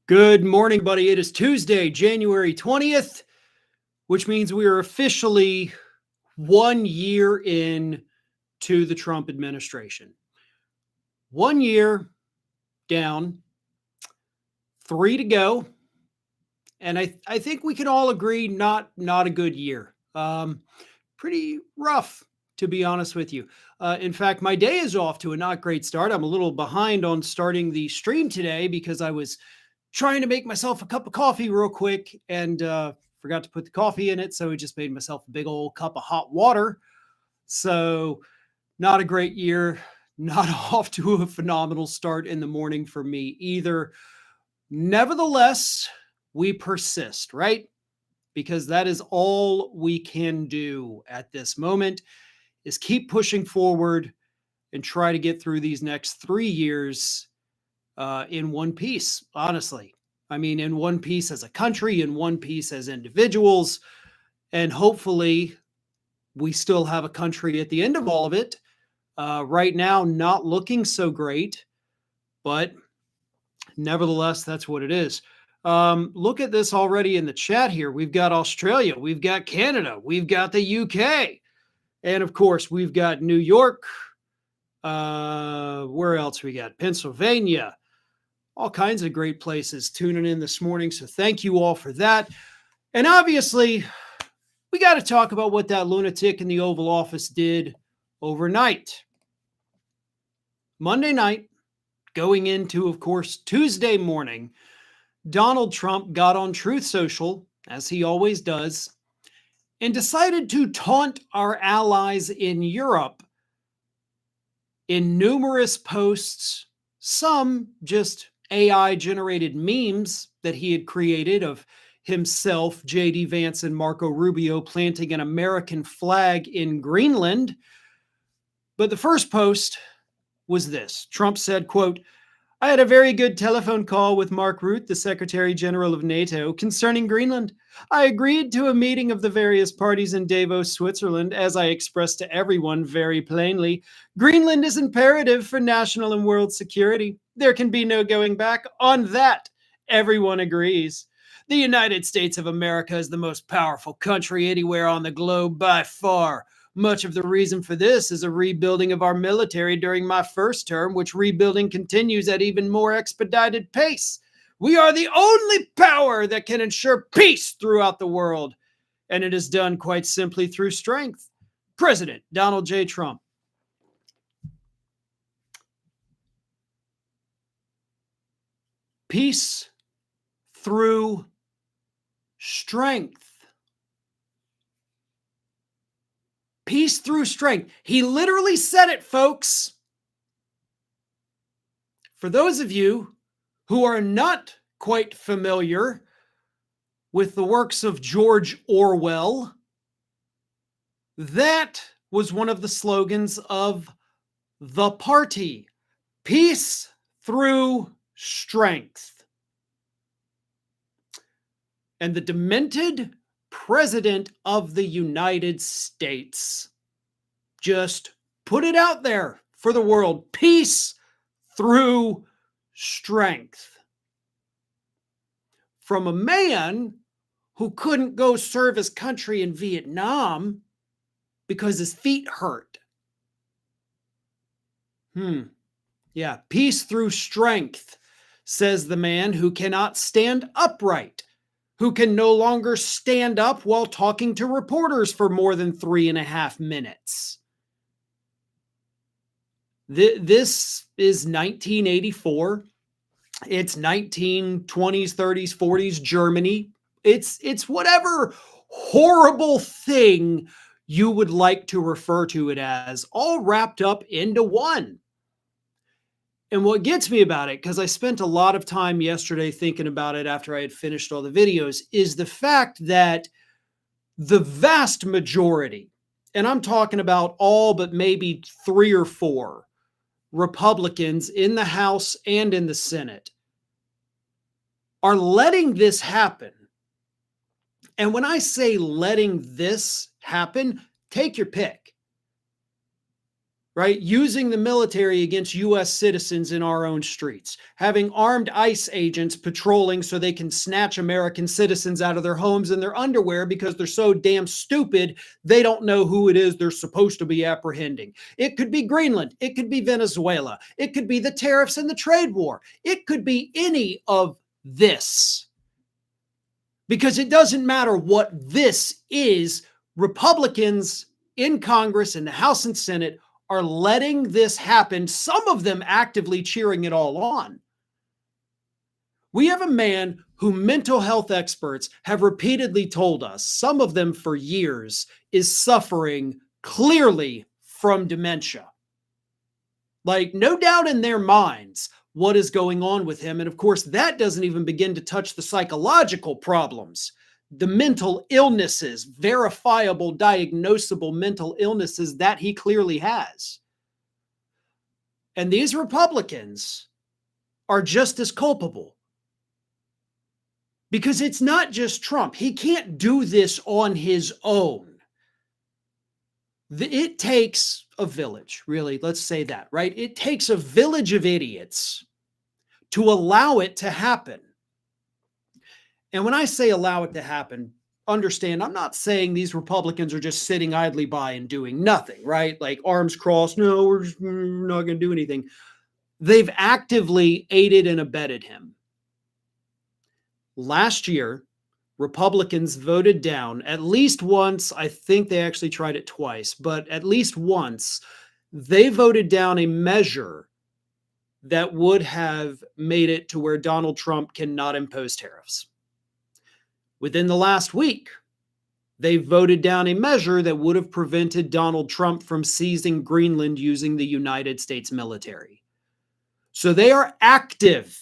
Good morning, buddy. It is Tuesday, January 20th, which means we are officially 1 year in to the Trump administration. 1 year down, three to go. And I think we can all agree not a good year. Pretty rough, to be honest with you. In fact, my day is off to a not great start. I'm a little behind on starting the stream today because I was trying to make myself a cup of coffee real quick and forgot to put the coffee in it. So I just made myself a big old cup of hot water. So not a great year, not off to a phenomenal start in the morning for me either. Nevertheless, we persist, right? Because that is all we can do at this moment is keep pushing forward and try to get through these next 3 years in one piece, honestly. I mean, in one piece as a country, in one piece as individuals, and hopefully we still have a country at the end of all of it. Right now, not looking so great, but nevertheless, that's what it is. Look at this already in the chat here. We've got Australia, we've got Canada, we've got the UK, and of course, we've got New York. Where else we got? Pennsylvania. All kinds of great places tuning in this morning. So thank you all for that. And obviously, we got to talk about what that lunatic in the Oval Office did overnight. Monday night, going into, of course, Tuesday morning, Donald Trump got on Truth Social, as he always does, and decided to taunt our allies in Europe in numerous posts, some just AI-generated memes that he had created of himself, J.D. Vance, and Marco Rubio planting an American flag in Greenland. But the first post was this. Trump said, quote, "I had a very good telephone call with Mark Rutte, the Secretary General of NATO, concerning Greenland. I agreed to a meeting of the various parties in Davos, Switzerland, as I expressed to everyone very plainly. Greenland is imperative for national and world security. There can be no going back. On that, everyone agrees. The United States of America is the most powerful country anywhere on the globe by far. Much of the reason for this is a rebuilding of our military during my first term, which rebuilding continues at even more expedited pace. We are the only power that can ensure peace throughout the world, and it is done quite simply through strength. President Donald J. Trump." Peace through strength. Peace through strength. He literally said it, folks. For those of you who are not quite familiar with the works of George Orwell, that was one of the slogans of the party. Peace through strength. And the demented President of the United States just put it out there for the world. Peace through strength. From a man who couldn't go serve his country in Vietnam because his feet hurt. Yeah, peace through strength, says the man who cannot stand upright, who can no longer stand up while talking to reporters for more than 3.5 minutes. This is 1984. It's 1920s, 30s, 40s Germany. It's whatever horrible thing you would like to refer to it as, all wrapped up into one. And what gets me about it, because I spent a lot of time yesterday thinking about it after I had finished all the videos, is the fact that the vast majority, and I'm talking about all but maybe 3 or 4 Republicans in the House and in the Senate, are letting this happen. And when I say letting this happen, take your pick. right? Using the military against U.S. citizens in our own streets, having armed ICE agents patrolling so they can snatch American citizens out of their homes in their underwear because they're so damn stupid they don't know who it is they're supposed to be apprehending. It could be Greenland. It could be Venezuela. It could be the tariffs and the trade war. It could be any of this. Because it doesn't matter what this is, Republicans in Congress, in the House and Senate, are letting this happen, some of them actively cheering it all on. We have a man who mental health experts have repeatedly told us, some of them for years, is suffering clearly from dementia. Like, no doubt in their minds what is going on with him. And of course, that doesn't even begin to touch the psychological problems, the mental illnesses, verifiable, diagnosable mental illnesses that he clearly has. And these Republicans are just as culpable. Because it's not just Trump. He can't do this on his own. It takes a village, really. Let's say that, right? It takes a village of idiots to allow it to happen. And when I say allow it to happen, understand, I'm not saying these Republicans are just sitting idly by and doing nothing, right? Like arms crossed, no, we're not going to do anything. They've actively aided and abetted him. Last year, Republicans voted down at least once. I think they actually tried it twice, but at least once, they voted down a measure that would have made it to where Donald Trump cannot impose tariffs. Within the last week, they voted down a measure that would have prevented Donald Trump from seizing Greenland using the United States military. So they are active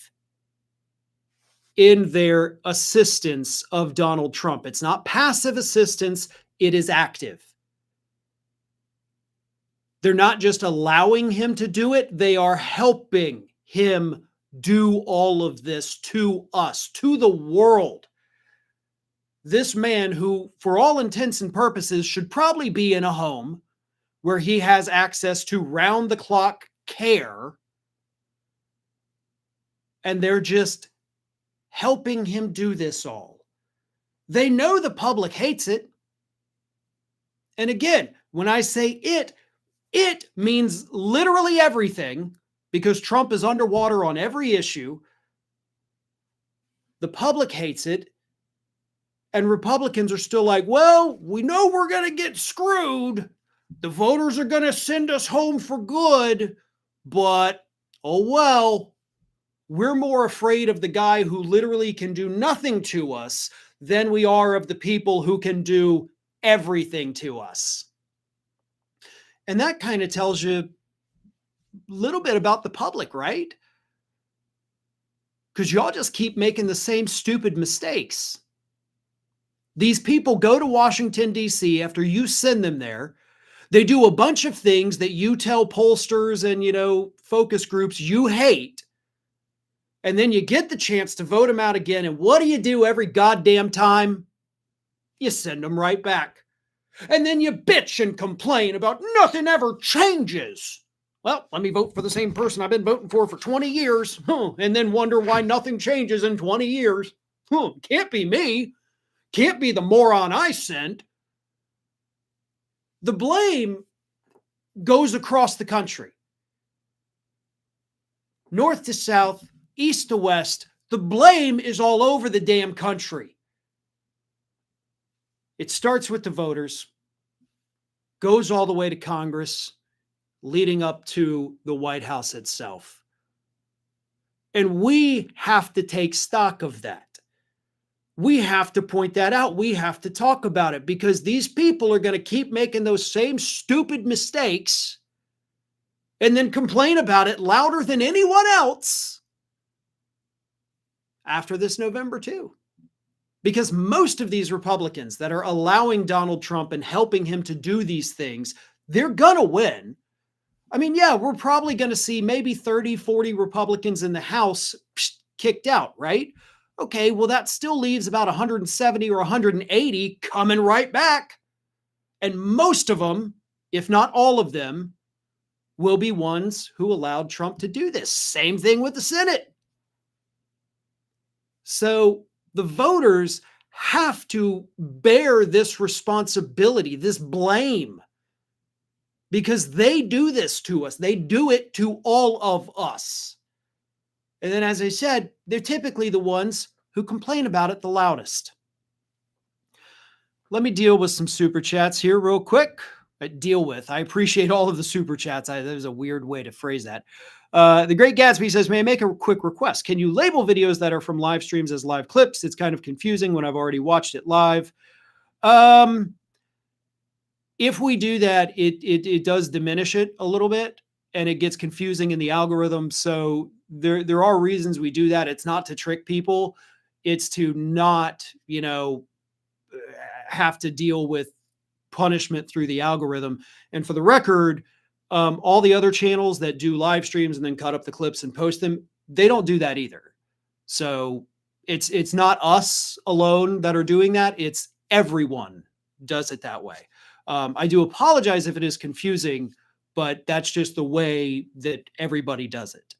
in their assistance of Donald Trump. It's not passive assistance, it is active. They're not just allowing him to do it, they are helping him do all of this to us, to the world. This man who, for all intents and purposes, should probably be in a home where he has access to round-the-clock care, and they're just helping him do this all. They know the public hates it. And again, when I say it means literally everything, because Trump is underwater on every issue. The public hates it. And Republicans are still like, well, we know we're going to get screwed. The voters are going to send us home for good. But, oh well, we're more afraid of the guy who literally can do nothing to us than we are of the people who can do everything to us. And that kind of tells you a little bit about the public, right? Because y'all just keep making the same stupid mistakes. These people go to Washington, D.C. after you send them there. They do a bunch of things that you tell pollsters and, focus groups you hate. And then you get the chance to vote them out again. And what do you do every goddamn time? You send them right back. And then you bitch and complain about nothing ever changes. Well, let me vote for the same person I've been voting for 20 years. And then wonder why nothing changes in 20 years. Can't be me. Can't be the moron I sent. The blame goes across the country. North to south, east to west, the blame is all over the damn country. It starts with the voters, goes all the way to Congress, leading up to the White House itself. And we have to take stock of that. We have to point that out. We have to talk about it because these people are going to keep making those same stupid mistakes and then complain about it louder than anyone else after this November too. Because most of these Republicans that are allowing Donald Trump and helping him to do these things, they're going to win. I mean, yeah, we're probably going to see maybe 30, 40 Republicans in the House kicked out, right? Okay, well, that still leaves about 170 or 180 coming right back. And most of them, if not all of them, will be ones who allowed Trump to do this. Same thing with the Senate. So the voters have to bear this responsibility, this blame, because they do this to us. They do it to all of us. And then, as I said, they're typically the ones who complain about it the loudest. Let me deal with some super chats here real quick. I appreciate all of the super chats. That was a weird way to phrase that. The Great Gatsby says, may I make a quick request? Can you label videos that are from live streams as live clips? It's kind of confusing when I've already watched it live. If we do that, it does diminish it a little bit, and it gets confusing in the algorithm. So there are reasons we do that. It's not to trick people. It's to not, have to deal with punishment through the algorithm. And for the record, all the other channels that do live streams and then cut up the clips and post them, they don't do that either. So it's not us alone that are doing that. It's everyone does it that way. I do apologize if it is confusing, but that's just the way that everybody does it.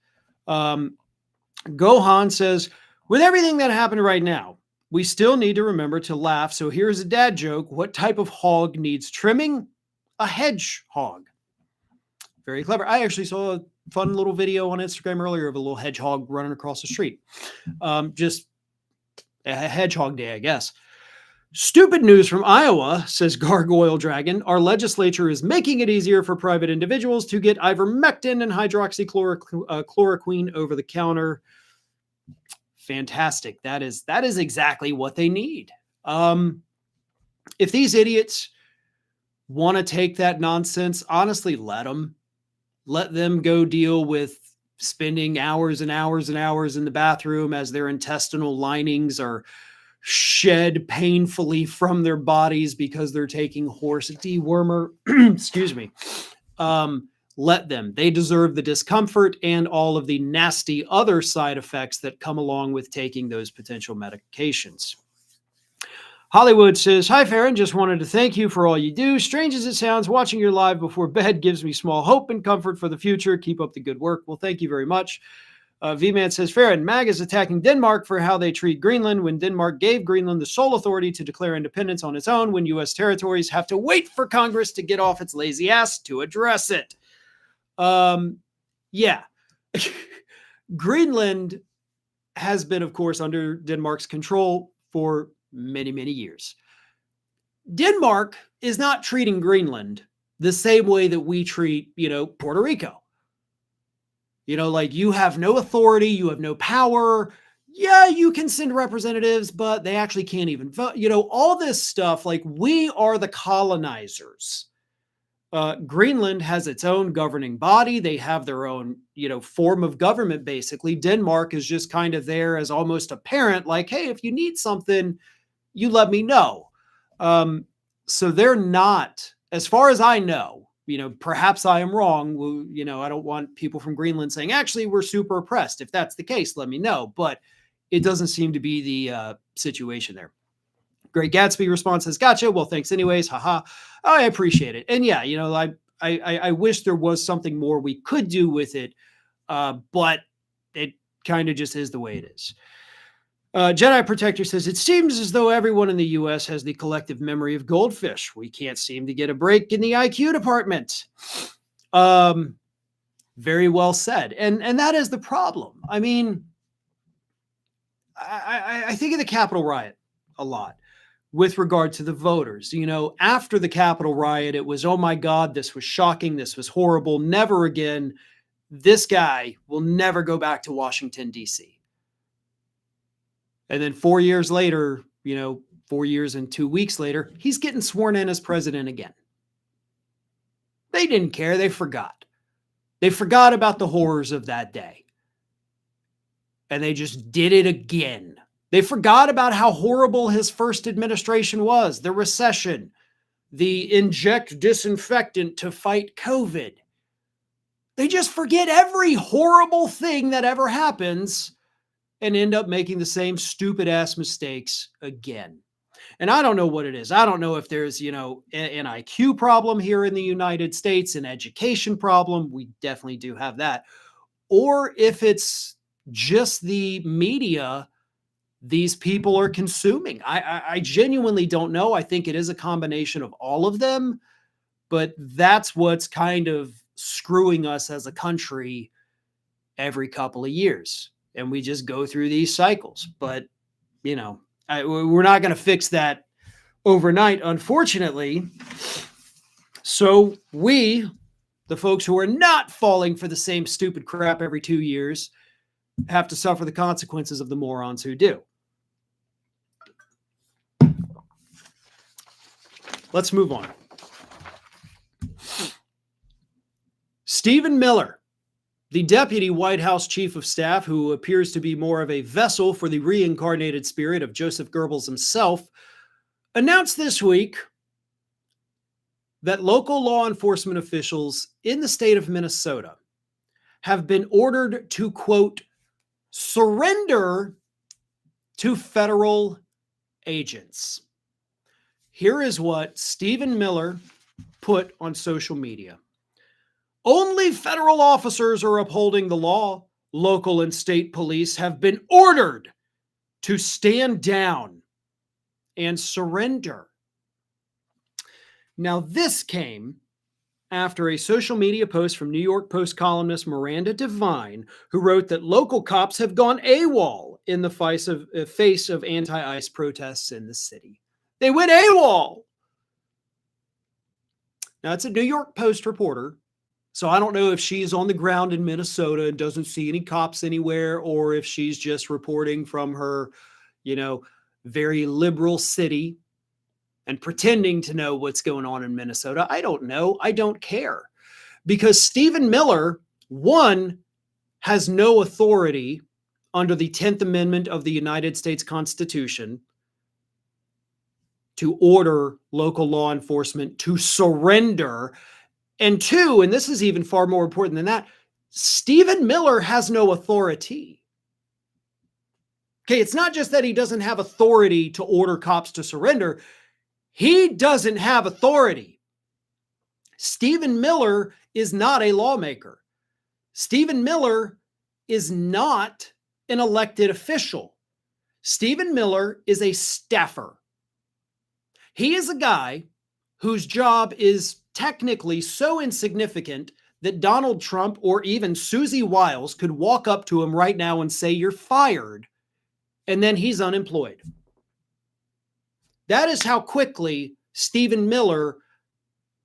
Gohan says, with everything that happened right now, we still need to remember to laugh. So here's a dad joke. What type of hog needs trimming? A hedgehog. Very clever. I actually saw a fun little video on Instagram earlier of a little hedgehog running across the street. Just a hedgehog day, I guess. Stupid news from Iowa, says Gargoyle Dragon. Our legislature is making it easier for private individuals to get ivermectin and hydroxychloroquine over the counter. Fantastic. That is exactly what they need. If these idiots want to take that nonsense, honestly, let them go deal with spending hours and hours and hours in the bathroom as their intestinal linings are shed painfully from their bodies because they're taking horse dewormer. Excuse me. Let them. They deserve the discomfort and all of the nasty other side effects that come along with taking those potential medications. Hollywood says, hi, Farron. Just wanted to thank you for all you do. Strange as it sounds, watching your live before bed gives me small hope and comfort for the future. Keep up the good work. Well, thank you very much. V-Man says, Farron, MAG is attacking Denmark for how they treat Greenland when Denmark gave Greenland the sole authority to declare independence on its own when U.S. territories have to wait for Congress to get off its lazy ass to address it. Yeah. Greenland has been, of course, under Denmark's control for many, many years. Denmark is not treating Greenland the same way that we treat, Puerto Rico. Like you have no authority, you have no power. Yeah, you can send representatives, but they actually can't even vote. All this stuff, like we are the colonizers. Greenland has its own governing body. They have their own, form of government, basically. Denmark is just kind of there as almost a parent, like, hey, if you need something, you let me know. So they're not, as far as I know, perhaps I am wrong. Well, I don't want people from Greenland saying, actually, we're super oppressed. If that's the case, let me know. But it doesn't seem to be the situation there. Great Gatsby response says, gotcha. Well, thanks anyways. Haha. I appreciate it. And yeah, I wish there was something more we could do with it. But it kind of just is the way it is. Jedi Protector says, it seems as though everyone in the U.S. has the collective memory of goldfish. We can't seem to get a break in the IQ department. Very well said. And that is the problem. I mean, I think of the Capitol riot a lot with regard to the voters. After the Capitol riot, it was, oh my God, this was shocking. This was horrible. Never again. This guy will never go back to Washington, D.C. And then 4 years later, 4 years and 2 weeks later, he's getting sworn in as president again. They didn't care. They forgot. They forgot about the horrors of that day. And they just did it again. They forgot about how horrible his first administration was, the recession, the inject disinfectant to fight COVID. They just forget every horrible thing that ever happens and end up making the same stupid ass mistakes again. And I don't know what it is. I don't know if there's, an IQ problem here in the United States, an education problem. We definitely do have that. Or if it's just the media these people are consuming. I genuinely don't know. I think it is a combination of all of them, but that's what's kind of screwing us as a country every couple of years. And we just go through these cycles. But, we're not going to fix that overnight, unfortunately. So we, the folks who are not falling for the same stupid crap every 2 years, have to suffer the consequences of the morons who do. Let's move on. Stephen Miller, the deputy White House chief of staff, who appears to be more of a vessel for the reincarnated spirit of Joseph Goebbels himself, announced this week that local law enforcement officials in the state of Minnesota have been ordered to, quote, surrender to federal agents. Here is what Stephen Miller put on social media. Only federal officers are upholding the law. Local and state police have been ordered to stand down and surrender. Now, this came after a social media post from New York Post columnist Miranda Devine, who wrote that local cops have gone AWOL in the face of anti-ICE protests in the city. They went AWOL. Now, it's a New York Post reporter, so I don't know if she's on the ground in Minnesota and doesn't see any cops anywhere, or if she's just reporting from her, very liberal city and pretending to know what's going on in Minnesota. I don't know. I don't care. Because Stephen Miller, one, has no authority under the 10th Amendment of the United States Constitution to order local law enforcement to surrender. And two, and this is even far more important than that, Stephen Miller has no authority. Okay, it's not just that he doesn't have authority to order cops to surrender. He doesn't have authority. Stephen Miller is not a lawmaker. Stephen Miller is not an elected official. Stephen Miller is a staffer. He is a guy whose job is technically so insignificant that Donald Trump or even Susie Wiles could walk up to him right now and say, "You're fired," and then he's unemployed. That is how quickly Stephen Miller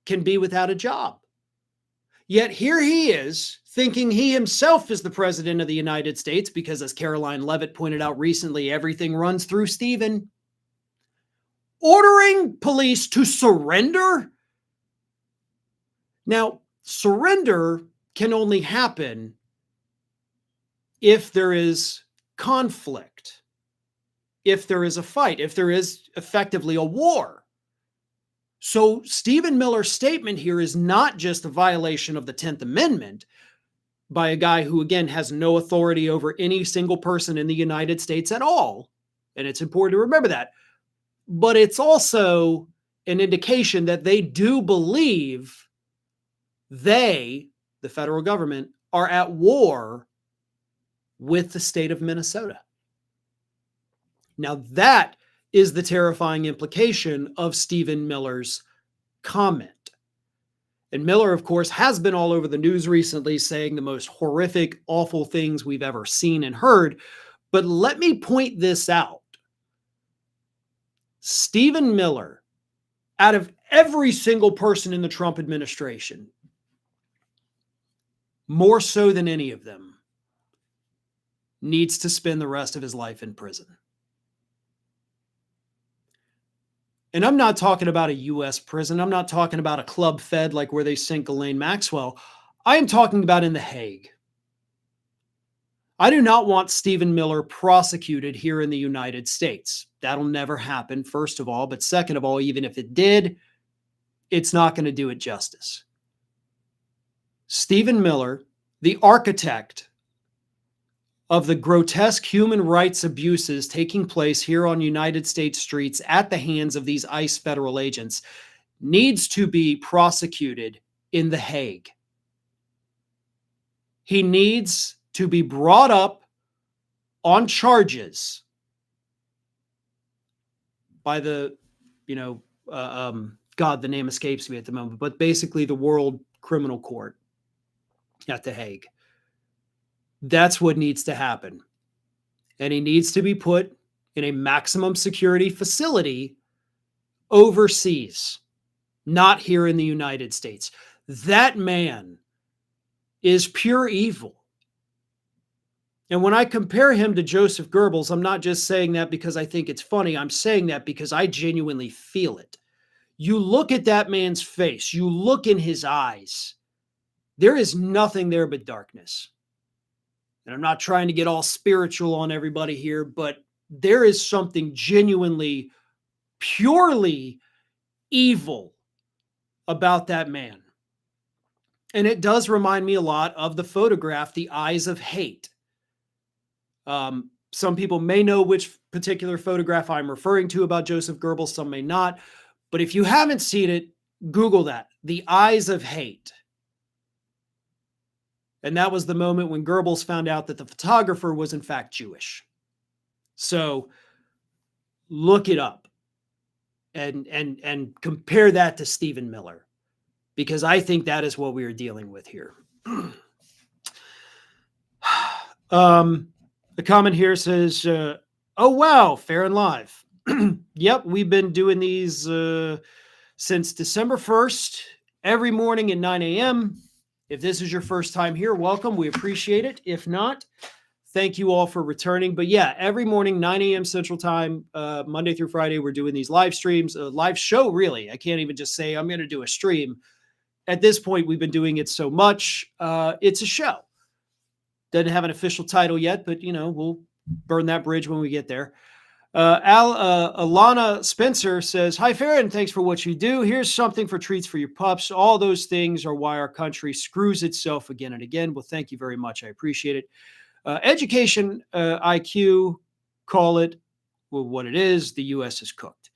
can be without a job. Yet here he is thinking he himself is the president of the United States because, as Caroline Levitt pointed out recently, everything runs through Stephen. Ordering police to surrender? Now, surrender can only happen if there is conflict, if there is a fight, if there is effectively a war. So Stephen Miller's statement here is not just a violation of the 10th Amendment by a guy who, again, has no authority over any single person in the United States at all. And it's important to remember that. But it's also an indication that they do believe they, the federal government, are at war with the state of Minnesota. Now, that is the terrifying implication of Stephen Miller's comment. And Miller, of course, has been all over the news recently saying the most horrific, awful things we've ever seen and heard. But let me point this out. Stephen Miller, out of every single person in the Trump administration, more so than any of them, needs to spend the rest of his life in prison. And I'm not talking about a U.S. prison. I'm not talking about a club fed like where they sink Ghislaine Maxwell. I am talking about in The Hague. I do not want Stephen Miller prosecuted here in the United States. That'll never happen, first of all. But second of all, even if it did, it's not going to do it justice. Stephen Miller, the architect of the grotesque human rights abuses taking place here on United States streets at the hands of these ICE federal agents needs to be prosecuted in The Hague. He needs to be brought up on charges by the, God, the name escapes me at the moment, but basically the World Criminal Court at The Hague. That's what needs to happen. And he needs to be put in a maximum security facility overseas, not here in the United States. That man is pure evil. And when I compare him to Joseph Goebbels, I'm not just saying that because I think it's funny. I'm saying that because I genuinely feel it. You look at that man's face, you look in his eyes, there is nothing there but darkness. And I'm not trying to get all spiritual on everybody here, but there is something genuinely, purely evil about that man. And it does remind me a lot of the photograph, The Eyes of Hate. Some people may know which particular photograph I'm referring to about Joseph Goebbels, some may not. But if you haven't seen it, Google that, The Eyes of Hate. And that was the moment when Goebbels found out that the photographer was in fact Jewish. So look it up and compare that to Stephen Miller, because I think that is what we are dealing with here. The comment here says, oh, wow, Farron Live. Yep, we've been doing these since December 1st, every morning at 9 a.m. If this is your first time here, welcome. We appreciate it. If not, thank you all for returning. But yeah, every morning, 9 a.m. Central Time, Monday through Friday, we're doing these live streams, a live show, really. I can't even just say I'm going to do a stream. At this point, we've been doing it so much. It's a show. Doesn't have an official title yet, but, we'll burn that bridge when we get there. Alana Spencer says, hi, Farron. Thanks for what you do. Here's something for treats for your pups. All those things are why our country screws itself again and again. Well, thank you very much. I appreciate it. Education IQ, call it what it is. The U.S. is cooked.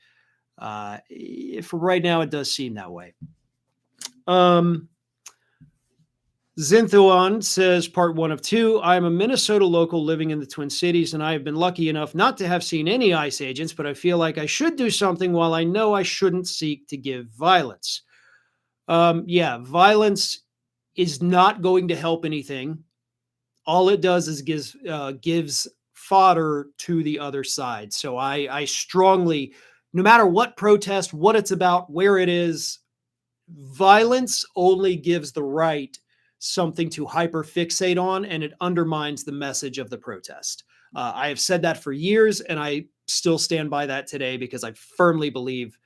For right now, it does seem that way. Zinthuan says, part 1 of 2, I am a Minnesota local living in the Twin Cities, and I have been lucky enough not to have seen any ICE agents, but I feel like I should do something while I know I shouldn't seek to give violence. Violence is not going to help anything. All it does is gives fodder to the other side. So I strongly, no matter what protest, what it's about, where it is, violence only gives the right something to hyperfixate on, and it undermines the message of the protest. I have said that for years, and I still stand by that today because I firmly believe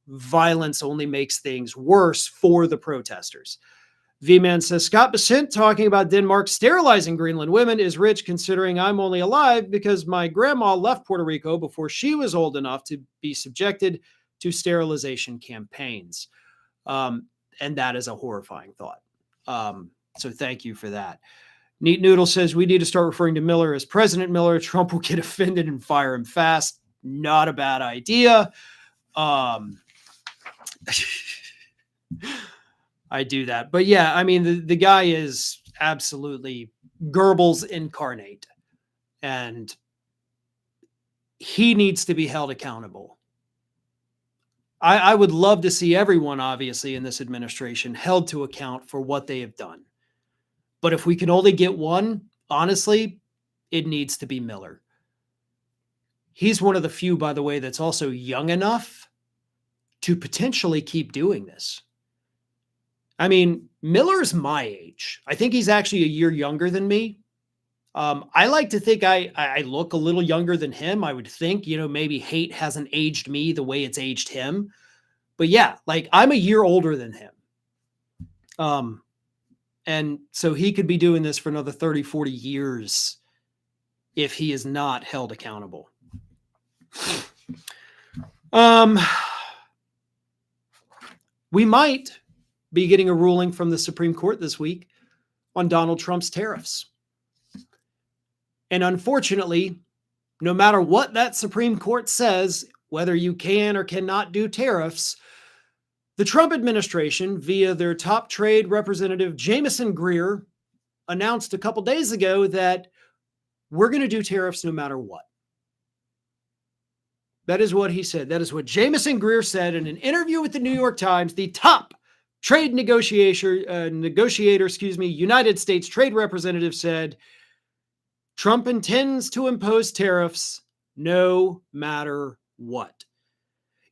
violence only makes things worse for the protesters. V-Man says, Scott Besant talking about Denmark sterilizing Greenland women is rich, considering I'm only alive because my grandma left Puerto Rico before she was old enough to be subjected to sterilization campaigns. And that is a horrifying thought. So thank you for that. Neat Noodle says, we need to start referring to Miller as President Miller. Trump will get offended and fire him fast. Not a bad idea. I do that. But yeah, I mean, the guy is absolutely Goebbels incarnate. And he needs to be held accountable. I would love to see everyone, obviously, in this administration held to account for what they have done. But if we can only get one, honestly, it needs to be Miller. He's one of the few, by the way, that's also young enough to potentially keep doing this. I mean, Miller's my age. I think he's actually a year younger than me. I like to think I look a little younger than him. I would think, maybe hate hasn't aged me the way it's aged him. But yeah, like I'm a year older than him. And so he could be doing this for another 30, 40 years if he is not held accountable. We might be getting a ruling from the Supreme Court this week on Donald Trump's tariffs. And unfortunately, no matter what that Supreme Court says, whether you can or cannot do tariffs, the Trump administration, via their top trade representative, Jamieson Greer, announced a couple days ago that we're going to do tariffs no matter what. That is what he said. That is what Jamieson Greer said in an interview with the New York Times, the top trade negotiator, United States trade representative said, Trump intends to impose tariffs no matter what.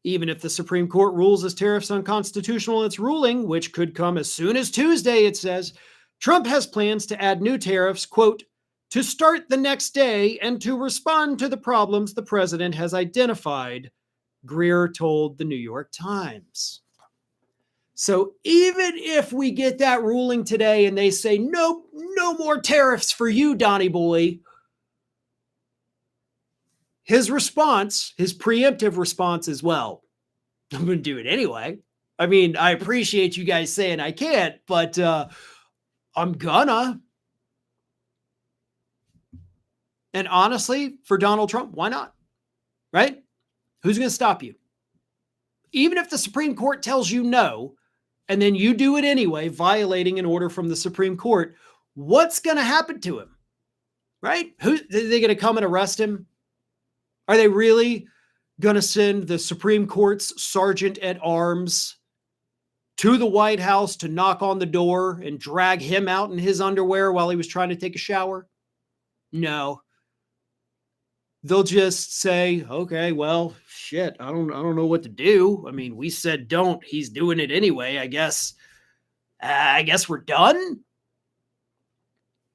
Even if the Supreme Court rules as tariffs unconstitutional in its ruling, which could come as soon as Tuesday, it says, Trump has plans to add new tariffs, quote, to start the next day and to respond to the problems the president has identified, Greer told the New York Times. So even if we get that ruling today and they say, nope, no more tariffs for you, Donnie boy, his response, his preemptive response as well, I'm going to do it anyway. I mean, I appreciate you guys saying I can't, but I'm gonna. And honestly, for Donald Trump, why not? Right? Who's going to stop you? Even if the Supreme Court tells you no, and then you do it anyway, violating an order from the Supreme Court, what's going to happen to him? Right? Are they going to come and arrest him? Are they really going to send the Supreme Court's sergeant at arms to the White House to knock on the door and drag him out in his underwear while he was trying to take a shower? No. They'll just say, okay, well, shit, I don't know what to do. I mean, we said don't. He's doing it anyway. I guess we're done.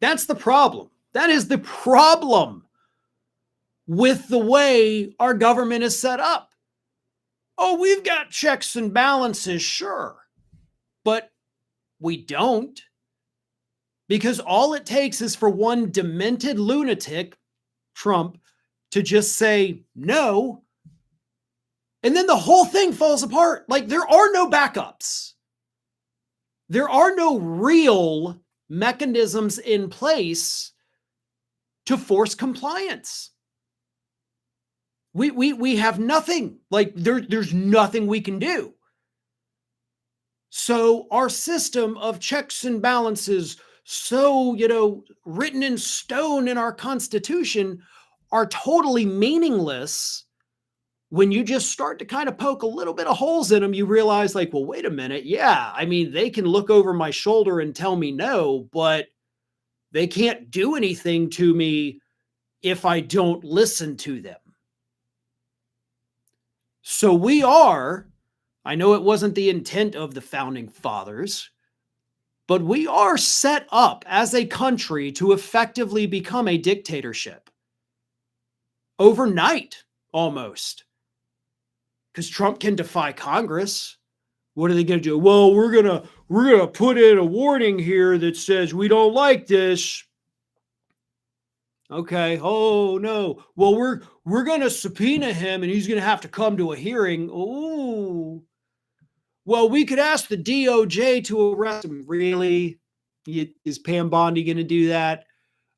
That's the problem. That is the problem with the way our government is set up. Oh, we've got checks and balances, sure, but we don't, because all it takes is for one demented lunatic, Trump, to just say no, and then the whole thing falls apart. Like, there are no backups. There are no real mechanisms in place to force compliance. We have nothing. Like, there's nothing we can do. So our system of checks and balances, so, written in stone in our Constitution, are totally meaningless when you just start to kind of poke a little bit of holes in them. You realize, like, well, wait a minute. Yeah, I mean, they can look over my shoulder and tell me no, but they can't do anything to me if I don't listen to them. So I know it wasn't the intent of the founding fathers, but we are set up as a country to effectively become a dictatorship. Overnight, almost. Because Trump can defy Congress. What are they going to do? Well, we're gonna put in a warning here that says we don't like this. Okay. Oh no. Well, we're gonna subpoena him, and he's gonna have to come to a hearing. Oh. Well, we could ask the DOJ to arrest him. Really? Is Pam Bondi going to do that?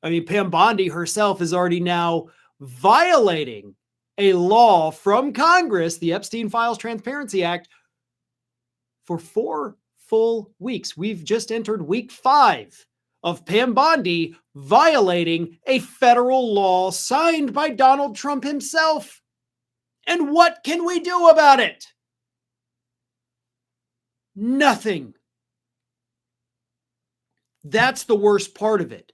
I mean, Pam Bondi herself is already now violating a law from Congress, the Epstein Files Transparency Act, for 4 full weeks. We've just entered week 5 of Pam Bondi violating a federal law signed by Donald Trump himself. And what can we do about it? Nothing. That's the worst part of it.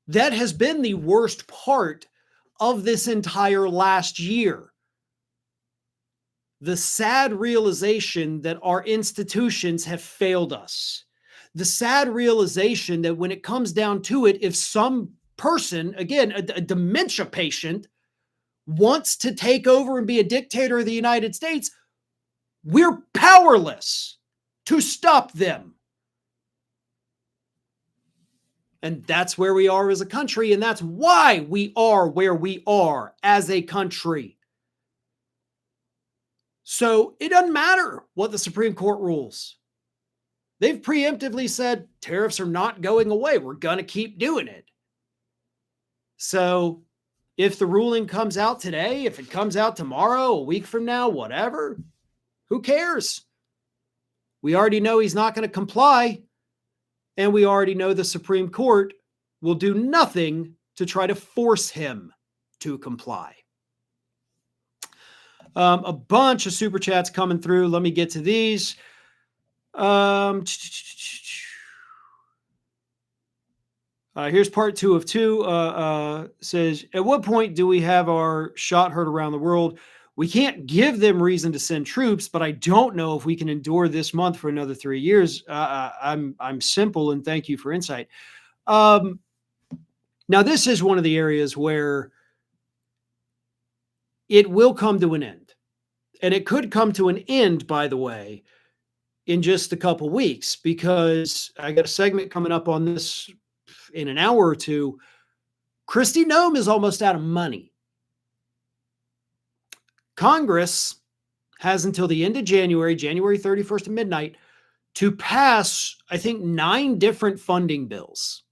That has been the worst part of this entire last year. The sad realization that our institutions have failed us. The sad realization that when it comes down to it, if some person, again, a dementia patient, wants to take over and be a dictator of the United States, we're powerless to stop them. And that's where we are as a country, and that's why we are where we are as a country. So it doesn't matter what the Supreme Court rules. They've preemptively said tariffs are not going away. We're going to keep doing it. So if the ruling comes out today, if it comes out tomorrow, a week from now, whatever, who cares? We already know he's not going to comply. And we already know the Supreme Court will do nothing to try to force him to comply. A bunch of super chats coming through. Let me get to these. Here's part 2 of 2. Says, at what point do we have our shot heard around the world? We can't give them reason to send troops, but I don't know if we can endure this month for another 3 years. I'm simple, and thank you for insight. Now, this is one of the areas where it will come to an end. And it could come to an end, by the way, in just a couple weeks, because I got a segment coming up on this in an hour or two. Kristi Noem is almost out of money. Congress has until the end of January 31st at midnight, to pass, I think, 9 different funding bills.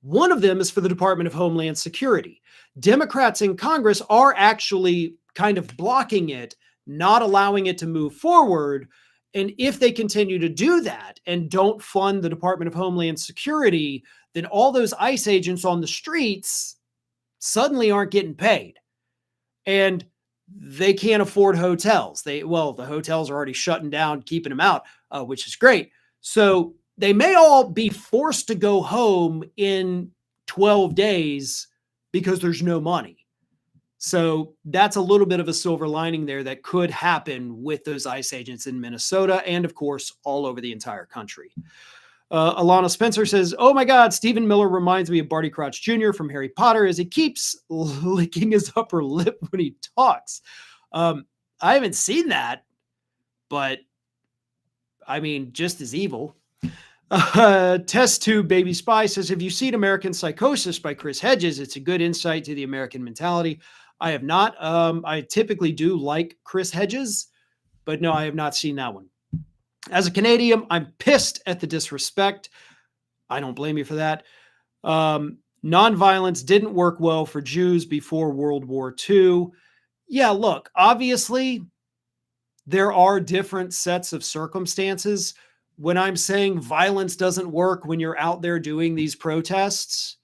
One of them is for the Department of Homeland Security. Democrats in Congress are actually kind of blocking it, not allowing it to move forward. And if they continue to do that and don't fund the Department of Homeland Security, then all those ICE agents on the streets suddenly aren't getting paid. And they can't afford hotels. The hotels are already shutting down, keeping them out, which is great. So they may all be forced to go home in 12 days because there's no money. So that's a little bit of a silver lining there that could happen with those ICE agents in Minnesota and, of course, all over the entire country. Alana Spencer says, oh my God, Stephen Miller reminds me of Barty Crouch Jr. from Harry Potter as he keeps licking his upper lip when he talks. I haven't seen that, but I mean, just as evil. Test Tube Baby Spy says, have you seen American Psychosis by Chris Hedges? It's a good insight to the American mentality. I have not. I typically do like Chris Hedges, but no, I have not seen that one. As a Canadian, I'm pissed at the disrespect. I don't blame you for that. Nonviolence didn't work well for Jews before World War II. Yeah, look, obviously, there are different sets of circumstances. When I'm saying violence doesn't work when you're out there doing these protests,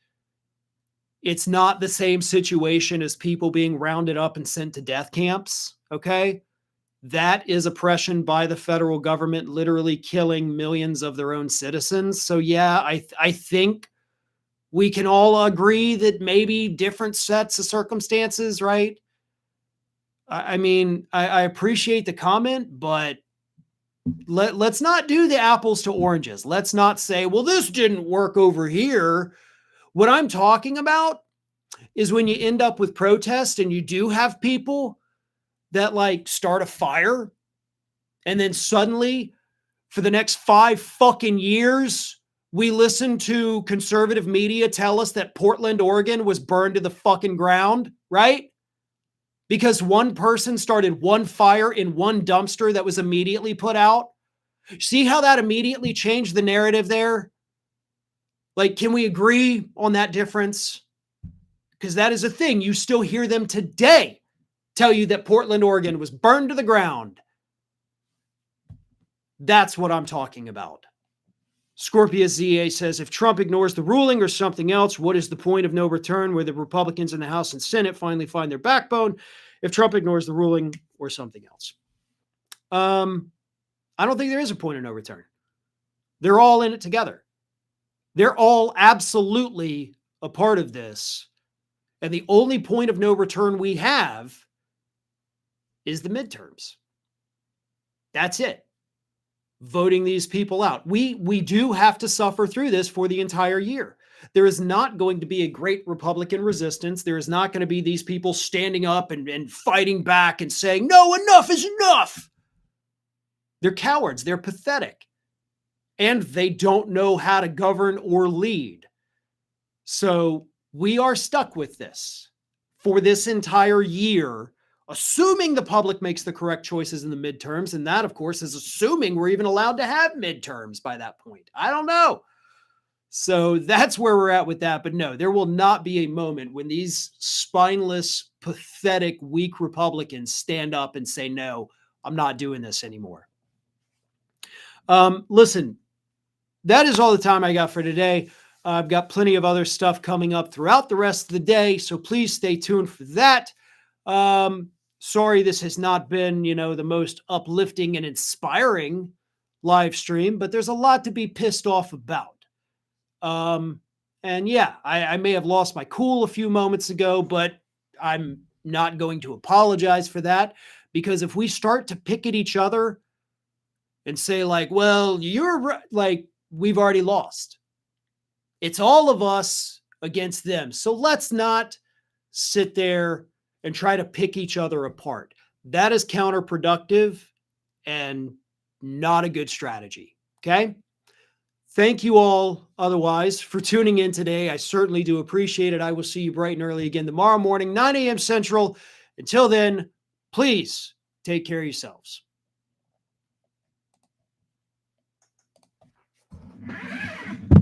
it's not the same situation as people being rounded up and sent to death camps, okay? That is oppression by the federal government, literally killing millions of their own citizens. So yeah, I think we can all agree that maybe different sets of circumstances, right? I mean, I appreciate the comment, but let's not do the apples to oranges. Let's not say, well, this didn't work over here. What I'm talking about is when you end up with protests and you do have people that like start a fire, and then suddenly for the next 5 fucking years, we listen to conservative media tell us that Portland, Oregon was burned to the fucking ground, right? Because one person started one fire in one dumpster that was immediately put out. See how that immediately changed the narrative there? Like, can we agree on that difference? Because that is a thing. You still hear them today tell you that Portland, Oregon was burned to the ground. That's what I'm talking about. Scorpius ZA says, if Trump ignores the ruling or something else, what is the point of no return where the Republicans in the House and Senate finally find their backbone? If Trump ignores the ruling or something else. I don't think there is a point of no return. They're all in it together. They're all absolutely a part of this. And the only point of no return we have is the midterms. That's it. Voting these people out. We do have to suffer through this for the entire year. There is not going to be a great Republican resistance. There is not going to be these people standing up and fighting back and saying, no, enough is enough. They're cowards. They're pathetic. And they don't know how to govern or lead. So we are stuck with this for this entire year, assuming the public makes the correct choices in the midterms. And that, of course, is assuming we're even allowed to have midterms by that point. I don't know. So that's where we're at with that. But no, there will not be a moment when these spineless, pathetic, weak Republicans stand up and say, no, I'm not doing this anymore. Listen, that is all the time I got for today. I've got plenty of other stuff coming up throughout the rest of the day, so please stay tuned for that. Sorry, this has not been, the most uplifting and inspiring live stream, but there's a lot to be pissed off about. And yeah, I may have lost my cool a few moments ago, but I'm not going to apologize for that, because if we start to pick at each other and say like, well, we've already lost. It's all of us against them. So let's not sit there and try to pick each other apart. That is counterproductive and not a good strategy. Okay. Thank you all otherwise for tuning in today. I certainly do appreciate it. I will see you bright and early again tomorrow morning, 9 a.m. Central. Until then, please take care of yourselves.